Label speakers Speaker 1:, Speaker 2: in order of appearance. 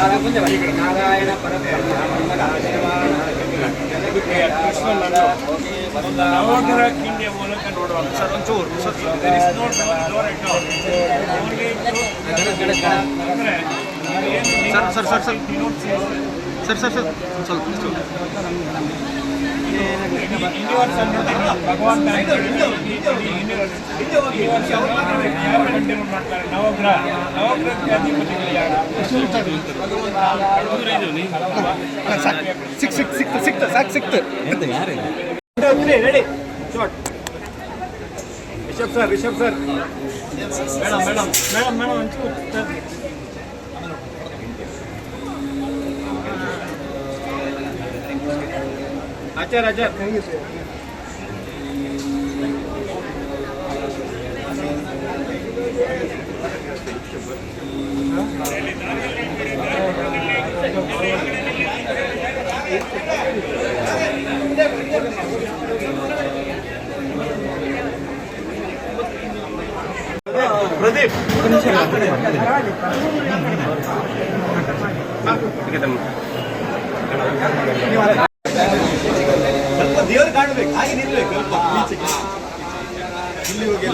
Speaker 1: ನಾರಾಯಣ
Speaker 2: ನವಗ್ರಹ ಕಿಂಡಿಯ ಮೂಲಕ ನೋಡುವಾಗ ಸರ್ ಒಂಚೂರು ಭಗವಾನ್ ಮಾಡ್ತಾರೆ ನವಗ್ರಹಕ್ಕೆ ಅಧಿಪತಿಗಳು ಯಾರು
Speaker 3: ಸಿಕ್ತು
Speaker 2: ರೆಡಿ ರಿಷಬ್ ಸರ್ ಮೇಡಮ್ ಆಚಾರ ಪ್ರದೀಪ್ ಸ್ವಲ್ಪ ದೇವರು ಕಾಣಬೇಕು ಹಾಗೆ ನಿಲ್ಬೇಕು ಸ್ವಲ್ಪ ಇಲ್ಲಿ ಹೋಗಿ